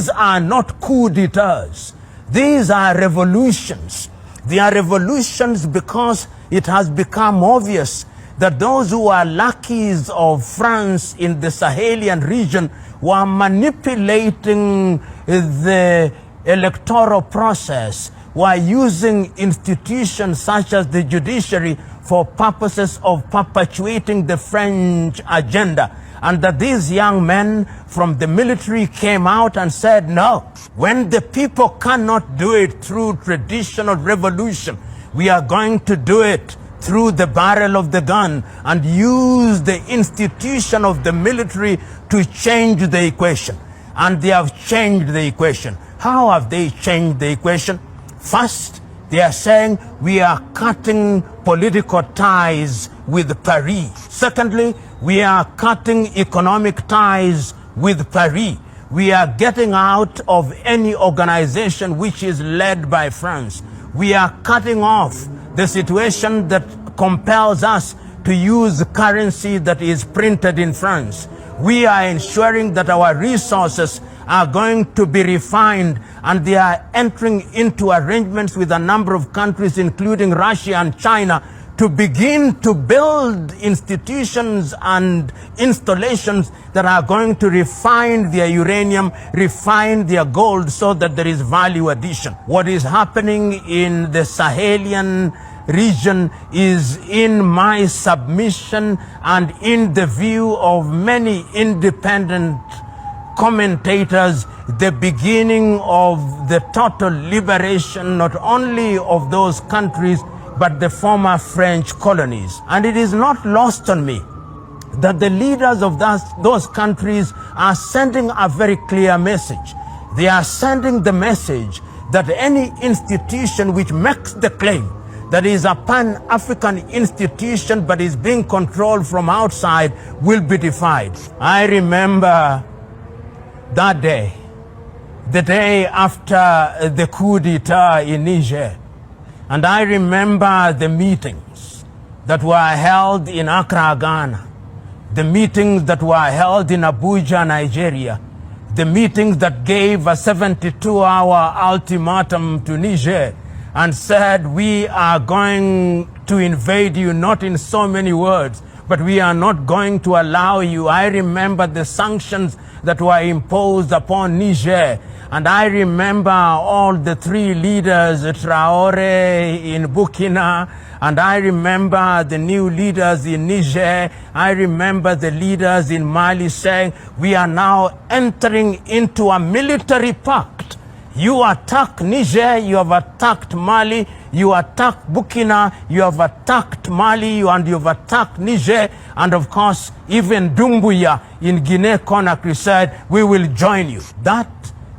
these are not coup d'etats. These are revolutions. They are revolutions because it has become obvious that those who are lackeys of France in the Sahelian region were manipulating the electoral process, were using institutions such as the judiciary for purposes of perpetuating the French agenda. And that these young men from the military came out and said, no, when the people cannot do it through traditional revolution, we are going to do it through the barrel of the gun and use the institution of the military to change the equation. And they have changed the equation. How have they changed the equation? First, they are saying we are cutting political ties with Paris. Secondly, we are cutting economic ties with Paris. We are getting out of any organization which is led by France. We are cutting off the situation that compels us to use currency that is printed in France. We are ensuring that our resources are going to be refined, and they are entering into arrangements with a number of countries, including Russia and China, to begin to build institutions and installations that are going to refine their uranium, refine their gold, so that there is value addition. What is happening in the Sahelian region is, in my submission and in the view of many independent commentators, the beginning of the total liberation not only of those countries but the former French colonies. And it is not lost on me that the leaders of those countries are sending a very clear message. They are sending the message that any institution which makes the claim that is a Pan-African institution but is being controlled from outside will be defied. I remember that day, the day after the coup d'etat in Niger, and I remember the meetings that were held in Accra, Ghana, the meetings that were held in Abuja, Nigeria, the meetings that gave a 72-hour ultimatum to Niger and said, we are going to invade you, not in so many words, but we are not going to allow you. I remember the sanctions that were imposed upon Niger. And I remember all the three leaders, Traoré in Burkina, and I remember the new leaders in Niger. I remember the leaders in Mali saying, we are now entering into a military pact. You attack Niger, you have attacked Mali, you attack Burkina, you have attacked Mali, and you have attacked Niger, and of course, even Doumbouya in Guinea-Conakry said, we will join you. That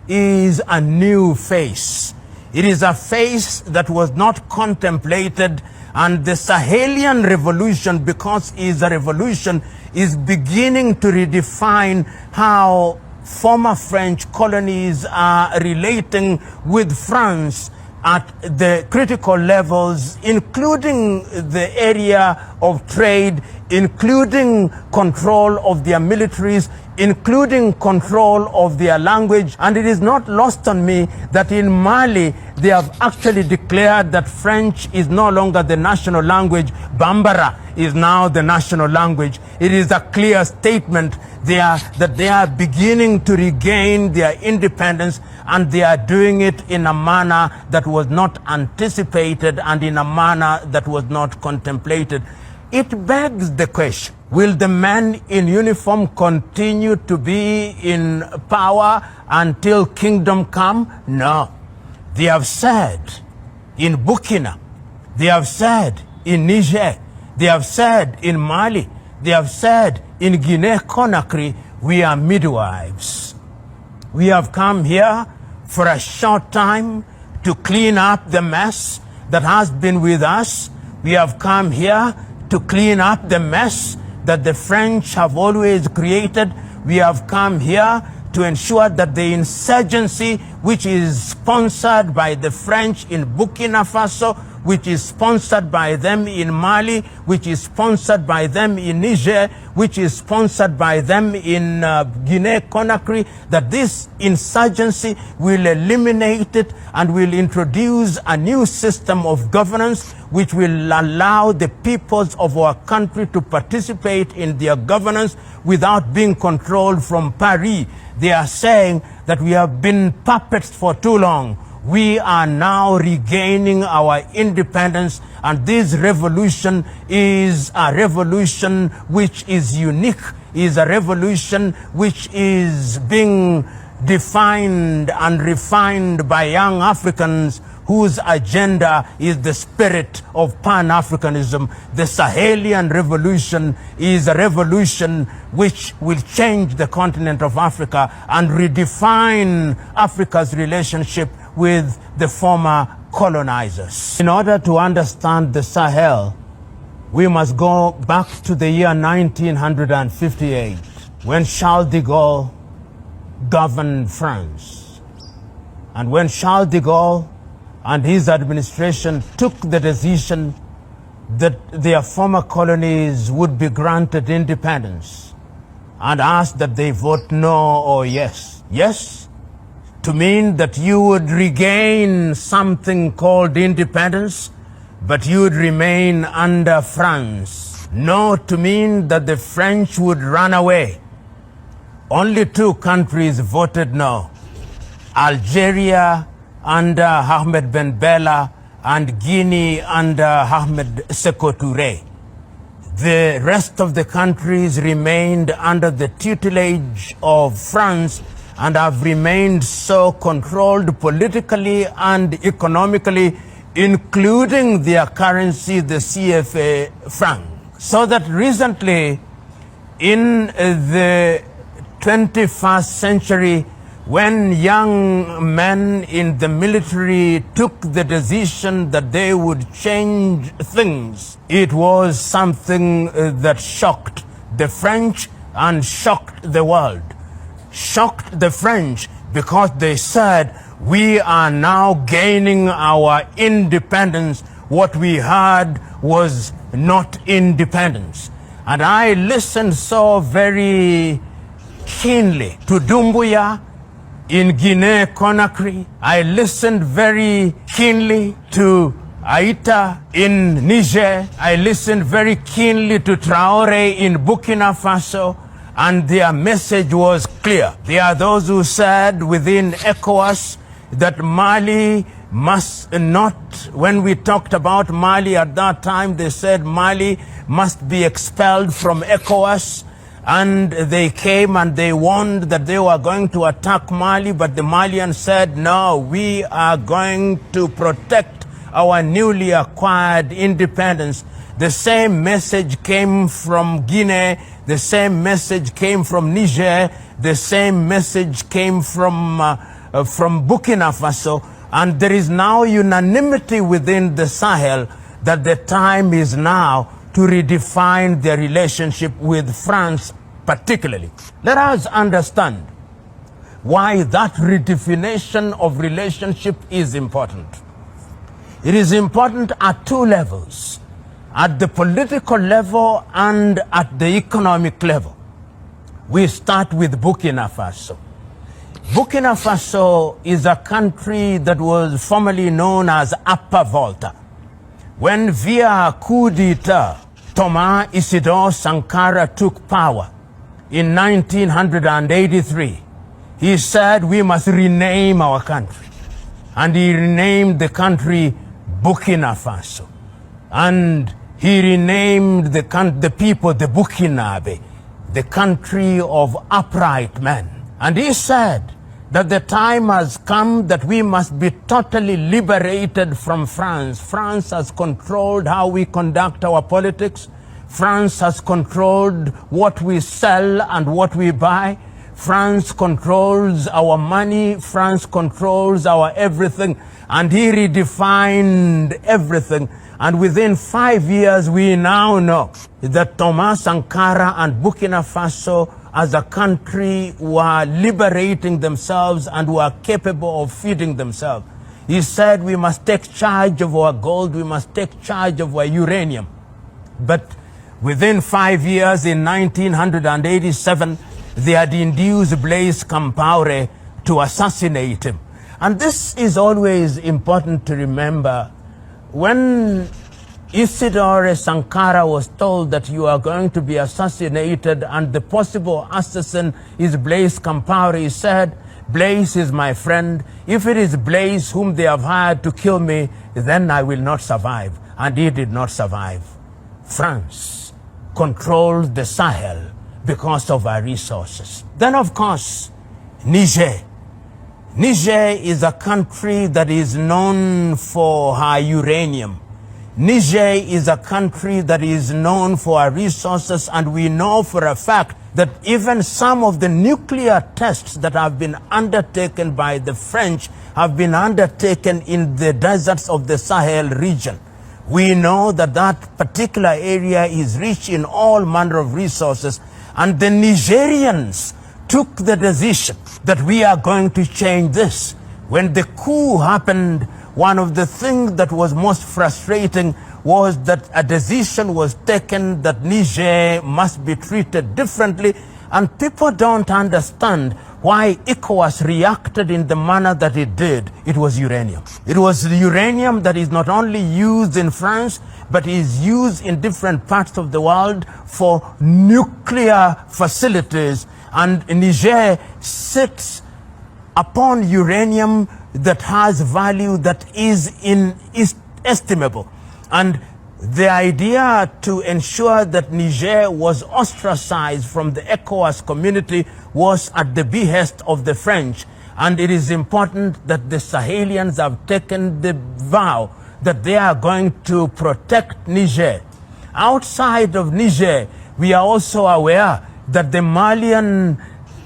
is a new face. It is a face that was not contemplated, and the Sahelian revolution, because it is a revolution, is beginning to redefine how former French colonies are relating with France at the critical levels, including the area of trade, including control of their militaries, including control of their language. And it is not lost on me that in Mali, they have actually declared that French is no longer the national language. Bambara is now the national language. It is a clear statement that they are beginning to regain their independence, and they are doing it in a manner that was not anticipated and in a manner that was not contemplated. It begs the question, will the men in uniform continue to be in power until kingdom come? No. They have said in Burkina, they have said in Niger, they have said in Mali, they have said in Guinea-Conakry, we are midwives. We have come here for a short time to clean up the mess that has been with us. We have come here to clean up the mess that the French have always created. We have come here to ensure that the insurgency, which is sponsored by the French in Burkina Faso, which is sponsored by them in Mali, which is sponsored by them in Niger, which is sponsored by them in Guinea-Conakry, that this insurgency will eliminate it and will introduce a new system of governance which will allow the peoples of our country to participate in their governance without being controlled from Paris. They are saying that we have been puppets for too long. We are now regaining our independence, and this revolution is a revolution which is unique, is a revolution which is being defined and refined by young Africans whose agenda is the spirit of Pan-Africanism. The Sahelian revolution is a revolution which will change the continent of Africa and redefine Africa's relationship with the former colonizers. In order to understand the Sahel, we must go back to the year 1958, when Charles de Gaulle governed France. And when Charles de Gaulle and his administration took the decision that their former colonies would be granted independence, and asked that they vote no or yes. Yes, to mean that you would regain something called independence, but you would remain under France. No, to mean that the French would run away. Only two countries voted no: Algeria under Ahmed Ben Bella and Guinea under Ahmed Sékou Touré. The rest of the countries remained under the tutelage of France and have remained so, controlled politically and economically, including their currency, the CFA franc. So that recently, in the 21st century, when young men in the military took the decision that they would change things, it was something that shocked the French and shocked the world. Shocked the French because they said, we are now gaining our independence. What we had was not independence. And I listened so very keenly to Doumbouya in Guinea-Conakry. I listened very keenly to Aïta in Niger. I listened very keenly to Traoré in Burkina Faso. And their message was clear. There are those who said within ECOWAS that Mali must not, when we talked about Mali at that time, they said Mali must be expelled from ECOWAS. And they came and they warned that they were going to attack Mali, but the Malians said, no, we are going to protect our newly acquired independence. The same message came from Guinea, the same message came from Niger, the same message came from Burkina Faso, and there is now unanimity within the Sahel that the time is now to redefine their relationship with France particularly. Let us understand why that redefinition of relationship is important. It is important at two levels: at the political level and at the economic level. We start with Burkina Faso. Burkina Faso is a country that was formerly known as Upper Volta. When via coup d'etat, Thomas Isidore Sankara took power in 1983, he said we must rename our country. And he renamed the country Burkina Faso. And he renamed the people the Burkinabe, the country of upright men. And he said that the time has come that we must be totally liberated from France. France has controlled how we conduct our politics. France has controlled what we sell and what we buy. France controls our money. France controls our everything. And he redefined everything. And within 5 years, we now know that Thomas Sankara and Burkina Faso as a country were liberating themselves and were capable of feeding themselves. He said we must take charge of our gold, we must take charge of our uranium. But Within 5 years, in 1987, they had induced Blaise Compaoré to assassinate him. And this is always important to remember. When Isidore Sankara was told that you are going to be assassinated and the possible assassin is Blaise Compaoré, he said, Blaise is my friend. If it is Blaise whom they have hired to kill me, then I will not survive. And he did not survive. France controlled the Sahel because of our resources. Then, of course, Niger. Niger is a country that is known for her uranium. Niger is a country that is known for our resources, and we know for a fact that even some of the nuclear tests that have been undertaken by the French have been undertaken in the deserts of the Sahel region. We know that that particular area is rich in all manner of resources, and the Nigerians took the decision that we are going to change this. When the coup happened, one of the things that was most frustrating was that a decision was taken that Niger must be treated differently, and people don't understand why ECOWAS reacted in the manner that it did. It was uranium. It was the uranium that is not only used in France, but is used in different parts of the world for nuclear facilities. And Niger sits upon uranium that has value that is inestimable. And the idea to ensure that Niger was ostracized from the ECOWAS community was at the behest of the French. And it is important that the Sahelians have taken the vow that they are going to protect Niger. Outside of Niger, we are also aware that the Malian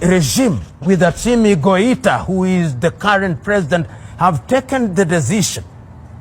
regime with Assimi Goïta, who is the current president, have taken the decision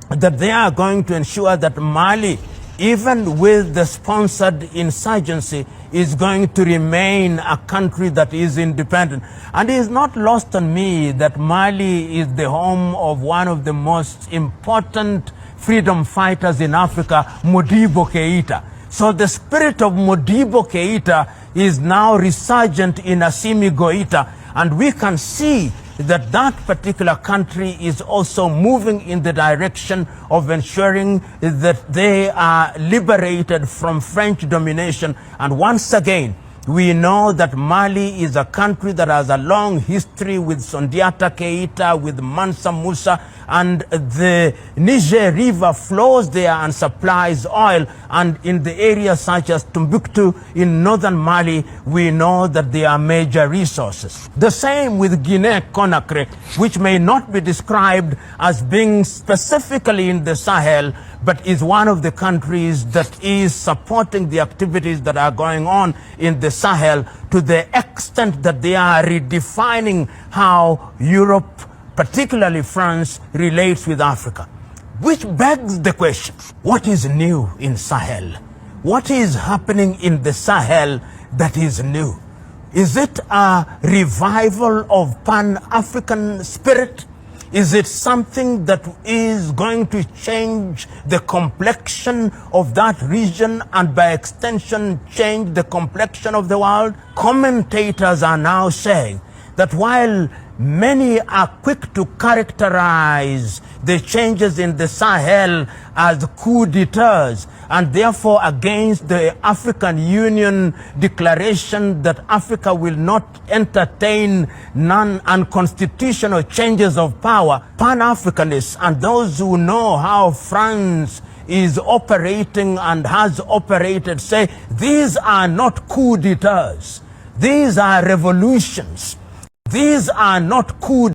that they are going to ensure that Mali, even with the sponsored insurgency, is going to remain a country that is independent. And it is not lost on me that Mali is the home of one of the most important freedom fighters in Africa, Modibo Keïta. So the spirit of Modibo Keïta is now resurgent in Assimi Goïta, and we can see that that particular country is also moving in the direction of ensuring that they are liberated from French domination. And once again, we know that Mali is a country that has a long history with Sundiata Keita, with Mansa Musa, and the Niger River flows there and supplies oil. And in the areas such as Timbuktu in northern Mali, we know that there are major resources. The same with Guinea-Conakry, which may not be described as being specifically in the Sahel, but is one of the countries that is supporting the activities that are going on in the Sahel to the extent that they are redefining how Europe, particularly France, relates with Africa. Which begs the question, what is new in Sahel? What is happening in the Sahel that is new? Is it a revival of Pan-African spirit? Is it something that is going to change the complexion of that region and by extension change the complexion of the world? Commentators are now saying that while many are quick to characterize the changes in the Sahel as coup d'etats and therefore against the African Union declaration that Africa will not entertain non-unconstitutional changes of power, Pan-Africanists and those who know how France is operating and has operated say these are not coup d'etats, these are revolutions. These are not coup